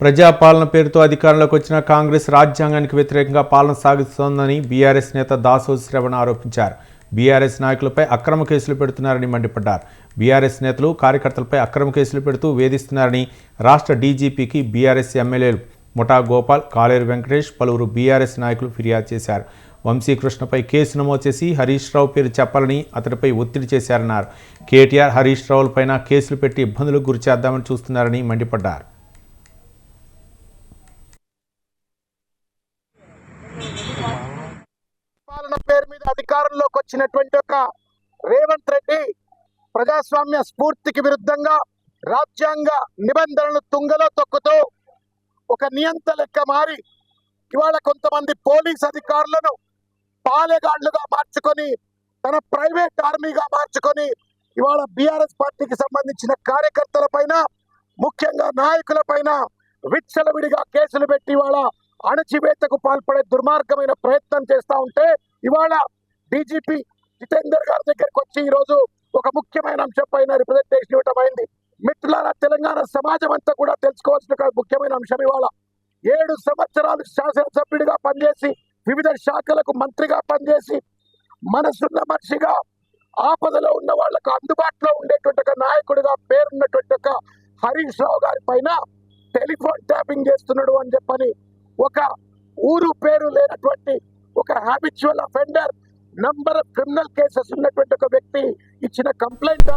ప్రజాపాలన పేరుతో అధికారంలోకి వచ్చిన కాంగ్రెస్ రాజ్యాంగానికి వ్యతిరేకంగా పాలన సాగిస్తోందని బీఆర్ఎస్ నేత దాసోజు శ్రవణ్ ఆరోపించారు. బీఆర్ఎస్ నాయకులపై అక్రమ కేసులు పెడుతున్నారని మండిపడ్డారు. బీఆర్ఎస్ నేతలు కార్యకర్తలపై అక్రమ కేసులు పెడుతూ వేధిస్తున్నారని రాష్ట్ర డీజీపీకి బీఆర్ఎస్ ఎమ్మెల్యేలు ముఠా గోపాల్, కాలేరు వెంకటేష్, పలువురు బీఆర్ఎస్ నాయకులు ఫిర్యాదు చేశారు. వంశీకృష్ణపై కేసు నమోదు చేసి హరీష్ రావు పేరు చెప్పాలని అతడిపై ఒత్తిడి చేశారన్నారు. కేటీఆర్, హరీష్ రావులపైన కేసులు పెట్టి ఇబ్బందులకు గురి చేద్దామని చూస్తున్నారని మండిపడ్డారు. పాలన పేరు మీద అధికారంలోకి వచ్చినటువంటి ఒక రేవంత్ రెడ్డి ప్రజాస్వామ్య స్ఫూర్తికి విరుద్ధంగా రాజ్యాంగ నిబంధనలను తుంగలో తొక్కుతూ ఒక నియంత లెక్క మారి ఇవాళ కొంతమంది పోలీస్ అధికారులను పాలెగాళ్లుగా మార్చుకొని తన ప్రైవేట్ ఆర్మీగా మార్చుకొని ఇవాళ బీఆర్ఎస్ పార్టీకి సంబంధించిన కార్యకర్తల పైన, ముఖ్యంగా నాయకుల పైన విచ్చలవిడిగా కేసులు పెట్టి ఇవాళ అణచివేతకు పాల్పడే దుర్మార్గమైన ప్రయత్నం చేస్తా ఉంటే ఇవాళ డీజీపీ జితేందర్ గారి దగ్గరికి వచ్చి ఈరోజు ఒక ముఖ్యమైన అంశం పైన రిప్రజెంటేషన్ ఇవ్వటం అయింది. మిత్రులారా, తెలంగాణ సమాజం అంతా కూడా తెలుసుకోవాల్సిన ముఖ్యమైన అంశం ఇవాళ 7 సంవత్సరాలు శాసనసభ్యుడిగా పనిచేసి వివిధ శాఖలకు మంత్రిగా పనిచేసి మనసున్న మనిషిగా ఆపదలో ఉన్న వాళ్లకు అందుబాటులో ఉండేటువంటి ఒక నాయకుడిగా పేరున్నటువంటి ఒక హరీష్ రావు గారి పైన టెలిఫోన్ ట్యాపింగ్ చేస్తున్నాడు అని చెప్పని ఒక ఊరు పేరు లేనటువంటి ఒక habitual offender, number of criminal cases ఉన్నటువంటి ఒక వ్యక్తి ఇచ్చిన కంప్లైంట్